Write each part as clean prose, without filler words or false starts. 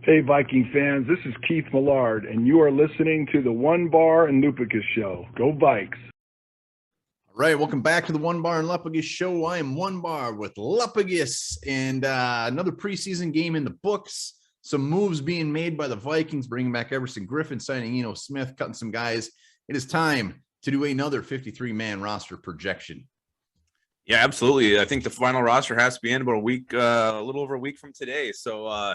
Hey, Viking fans, this is Keith Millard, and you are listening to the One Bar and Lupicus Show. Go Vikes! All right, welcome back to the One Bar and Lupicus Show. I am One Bar with Lupicus, and another preseason game in the books. Some moves being made by the Vikings, bringing back Everson Griffin, signing Eno Smith, cutting some guys. It is time to do another 53-man roster projection. Yeah, absolutely. I think the final roster has to be in about a week, a little over a week from today. So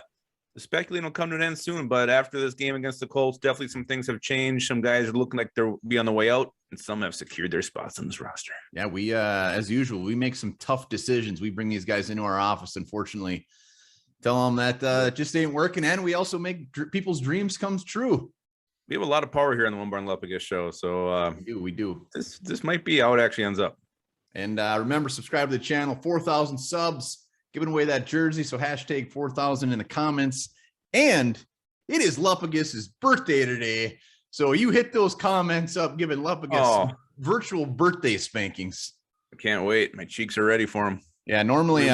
the speculating will come to an end soon. But after this game against the Colts, definitely some things have changed. Some guys are looking like they'll be on the way out, and some have secured their spots on this roster. Yeah, we, as usual, we make some tough decisions. We bring these guys into our office, unfortunately. Tell them that it just ain't working, and we also make people's dreams come true. We have a lot of power here on the One Bar and Lupicus Show. So we do. This might be how it actually ends up. And remember, subscribe to the channel. 4,000 subs, giving away that jersey. So hashtag 4,000 in the comments. And it is Lupicus's birthday today. So you hit those comments up, giving Lupicus virtual birthday spankings. I can't wait. My cheeks are ready for him. Yeah, normally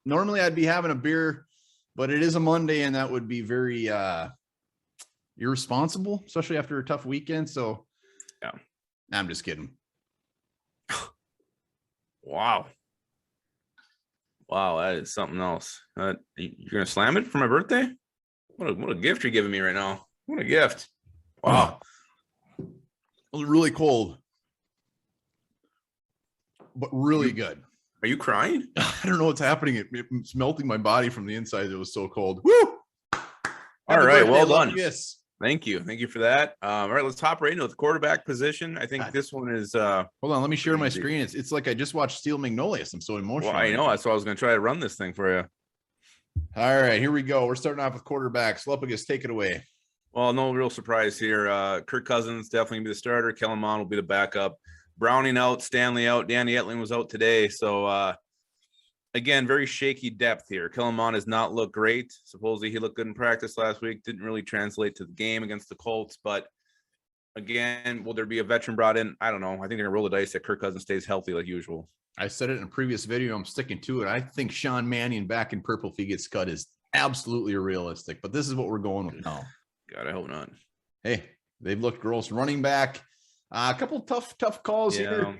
normally I'd be having a beer, but it is a Monday, and that would be very irresponsible, especially after a tough weekend. So yeah, I'm just kidding. Wow, that is something else. You're gonna slam it for my birthday? What a gift you're giving me right now. What a gift. Wow. It was really cold, but really good. Are you crying? I don't know what's happening. It's melting my body from the inside. It was so cold. Woo! All right, well done. Yes. Thank you for that. All right, let's hop right into the quarterback position. I think this one is hold on, let me share my screen. It's like I just watched Steel Magnolias. I'm so emotional. Well, I know, that's why I was going to try to run this thing for you. All right, here we go. We're starting off with quarterbacks. Lupicus, take it away. Well, no real surprise here. Kirk Cousins definitely be the starter. Kellen Mond will be the backup. Browning out, Stanley out, Danny Etling was out today. So again, very shaky depth here. Kellen Mond has not looked great. Supposedly he looked good in practice last week. Didn't really translate to the game against the Colts. But again, will there be a veteran brought in? I don't know. I think they're going to roll the dice that Kirk Cousins stays healthy like usual. I said it in a previous video. I'm sticking to it. I think Sean Mannion back in purple if he gets cut is absolutely realistic. But this is what we're going with now. God, I hope not. Hey, they've looked gross. Running back. A couple tough calls here.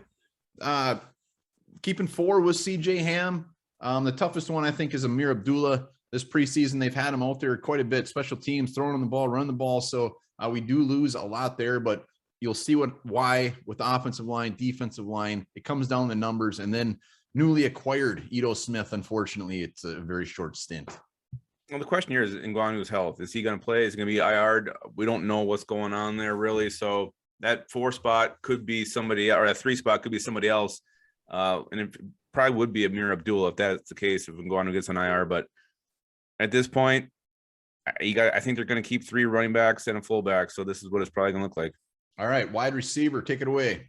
Keeping 4 was CJ Ham. The toughest one, I think, is Amir Abdullah. This preseason, they've had him out there quite a bit. Special teams, throwing on the ball, run the ball. So we do lose a lot there, but you'll see why with the offensive line, defensive line, it comes down to numbers. And then newly acquired Eno Smith, unfortunately, it's a very short stint. Well, the question here is Ngannou's health. Is he going to play? Is he going to be IR'd? We don't know what's going on there, really. So that 4 spot could be somebody, or that 3 spot could be somebody else. And it probably would be Amir Abdullah if that's the case, if Ngannou gets an IR. But at this point, I think they're going to keep 3 running backs and a fullback. So this is what it's probably going to look like. All right, wide receiver, take it away.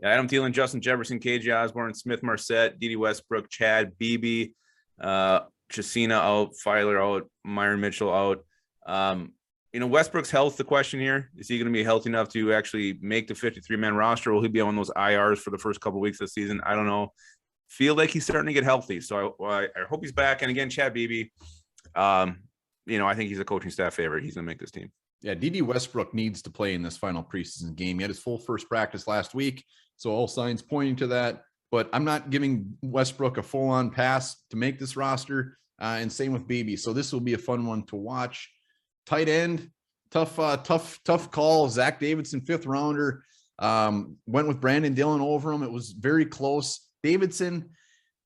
Yeah, Adam Thielen, Justin Jefferson, KJ Osborne, Smith Marset, Dede Westbrook, Chad Beebe, Chacina out, Filer out, Myron Mitchell out. Westbrook's health, the question here, is he going to be healthy enough to actually make the 53-man roster? Will he be on those IRs for the first couple of weeks of the season? I don't know. Feel like he's starting to get healthy. So I hope he's back. And again, Chad Beebe, I think he's a coaching staff favorite. He's going to make this team. Yeah, Dede Westbrook needs to play in this final preseason game. He had his full first practice last week, so all signs pointing to that. But I'm not giving Westbrook a full-on pass to make this roster, and same with Beebe. So this will be a fun one to watch. Tight end, tough call. Zach Davidson, 5th rounder, went with Brandon Dillon over him. It was very close. Davidson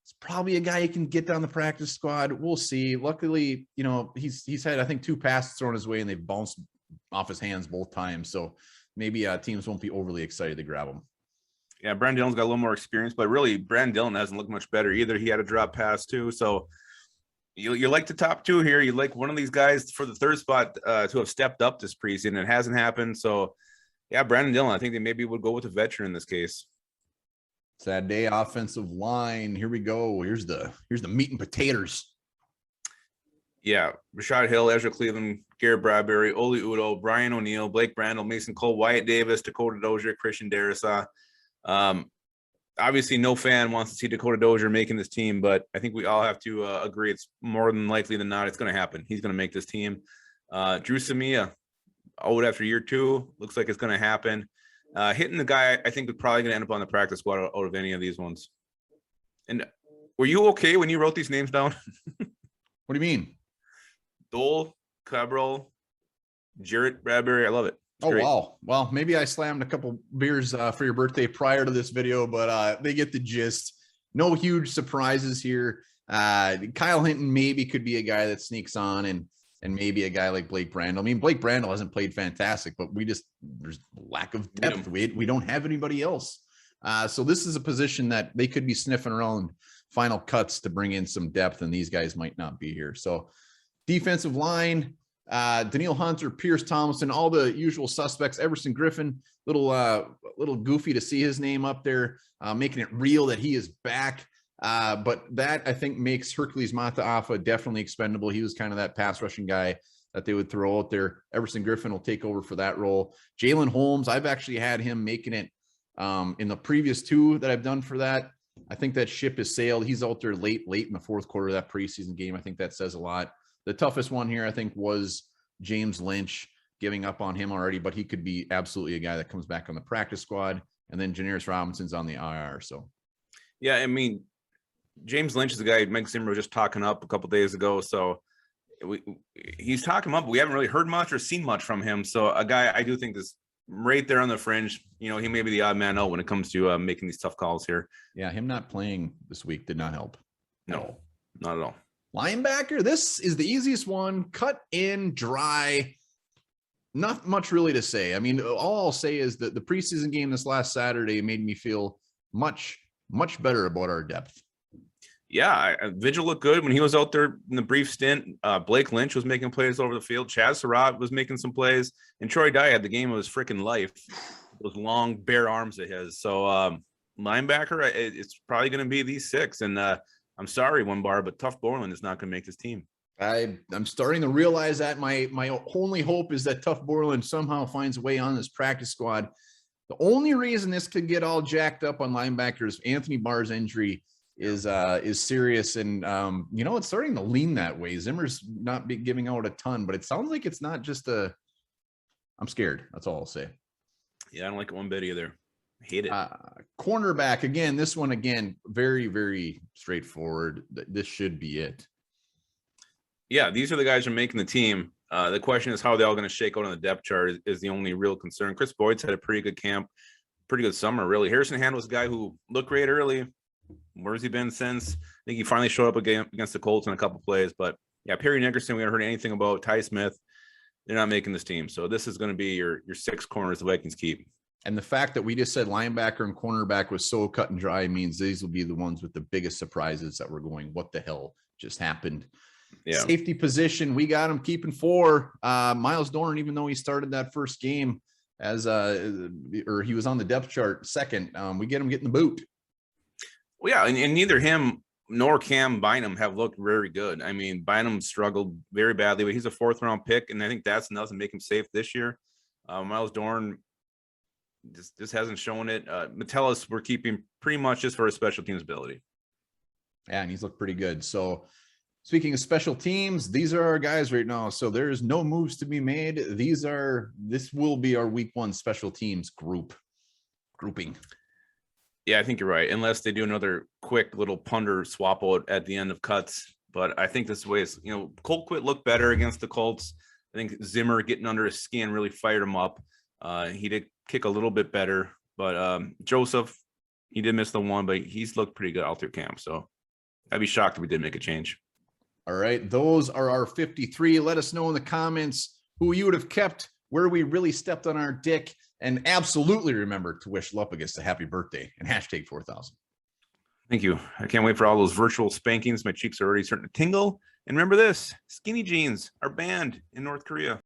is probably a guy you can get down the practice squad. We'll see. Luckily, he's had, I think, 2 passes thrown his way, and they've bounced off his hands both times. So maybe teams won't be overly excited to grab him. Yeah, Brandon Dillon's got a little more experience, but really Brandon Dillon hasn't looked much better either. He had a drop pass too. So you like the top 2 here. You like one of these guys for the 3rd spot to have stepped up this preseason. It hasn't happened. So yeah, Brandon Dillon, I think they maybe would go with a veteran in this case. Sad day, offensive line. Here we go. Here's the meat and potatoes. Yeah, Rashad Hill, Ezra Cleveland, Garrett Bradbury, Oli Udoh, Brian O'Neill, Blake Brandel, Mason Cole, Wyatt Davis, Dakota Dozier, Christian Darrisaw. obviously no fan wants to see Dakota Dozier making this team, but I think we all have to agree it's more than likely than not it's going to happen. He's going to make this team. Drew Samia, out after year 2, looks like it's going to happen. Hitting the guy I think is probably going to end up on the practice squad out of any of these ones. And were you okay when you wrote these names down? What do you mean? Dole, Cabral, Jarrett Bradbury. I love it. It's Oh, great. wow. Well, maybe I slammed a couple beers for your birthday prior to this video, but they get the gist. No huge surprises here. Kyle Hinton maybe could be a guy that sneaks on, and maybe a guy like Blake Brandel. I mean, Blake Brandel hasn't played fantastic, but there's lack of depth. We don't have anybody else. So this is a position that they could be sniffing around final cuts to bring in some depth, and these guys might not be here. So defensive line, Daniil Hunter, Pierce Thomason, all the usual suspects. Everson Griffin, little goofy to see his name up there, making it real that he is back. But that I think makes Hercules Mataafa definitely expendable. He was kind of that pass rushing guy that they would throw out there. Everson Griffin will take over for that role. Jalen Holmes, I've actually had him making it in the previous 2 that I've done for that. I think that ship has sailed. He's out there late in the 4th quarter of that preseason game. I think that says a lot. The toughest one here, I think, was James Lynch, giving up on him already, but he could be absolutely a guy that comes back on the practice squad. And then Janaris Robinson's on the IR. So, yeah, I mean, James Lynch is the guy Mike Zimmer was just talking up a couple days ago. So he's talking up, but we haven't really heard much or seen much from him. So a guy I do think is right there on the fringe. You know, he may be the odd man out when it comes to making these tough calls here. Yeah, him not playing this week did not help. No, not at all. Linebacker, this is the easiest one. Cut in, dry. Not much really to say. I mean, all I'll say is that the preseason game this last Saturday made me feel much better about our depth. Yeah, Vigil looked good when he was out there in the brief stint. Blake Lynch was making plays over the field. Chaz Surratt was making some plays. And Troy Dye had the game of his freaking life. Those long, bare arms of his. So linebacker, it's probably going to be these 6. And I'm sorry, One Bar, but Tough Borland is not going to make this team. I'm starting to realize that my only hope is that Tough Borland somehow finds a way on this practice squad. The only reason this could get all jacked up on linebackers, Anthony Barr's injury is serious, and it's starting to lean that way. Zimmer's not giving out a ton, but it sounds like it's not just I'm scared. That's all I'll say. Yeah, I don't like it one bit either. I hate it. Cornerback, again, this one, very, very straightforward. This should be it. Yeah, these are the guys who are making the team. The question is how they're all going to shake out on the depth chart is the only real concern. Chris Boyd's had a pretty good camp, pretty good summer, really. Harrison Hand was a guy who looked great early. Where's he been since? I think he finally showed up against the Colts in a couple plays. But, yeah, Perry Nickerson, we haven't heard anything about. Ty Smith, they're not making this team. So this is going to be your 6 corners the Vikings keep. And the fact that we just said linebacker and cornerback was so cut and dry means these will be the ones with the biggest surprises that we're going, what the hell just happened? Yeah. Safety position, we got him keeping 4. Miles Dorn, even though he started that first game as or he was on the depth chart 2nd, we get him getting the boot. Well, yeah, and neither him nor Cam Bynum have looked very good. I mean, Bynum struggled very badly, but he's a 4th round pick, and I think that's enough to make him safe this year. Miles Dorn just hasn't shown it. Metellus we're keeping pretty much just for his special teams ability. Yeah, and he's looked pretty good. So speaking of special teams, these are our guys right now. So there's no moves to be made. This will be our week 1 special teams grouping. Yeah, I think you're right. Unless they do another quick little punter swap out at the end of cuts. But I think this way is, Colquitt looked better against the Colts. I think Zimmer getting under his skin really fired him up. He did kick a little bit better, but Joseph, he did miss the one, but he's looked pretty good out through camp. So I'd be shocked if we did make a change. All right. Those are our 53. Let us know in the comments who you would have kept, where we really stepped on our dick, and absolutely remember to wish Lupagus a happy birthday and hashtag 4,000. Thank you. I can't wait for all those virtual spankings. My cheeks are already starting to tingle. And remember this, skinny jeans are banned in North Korea.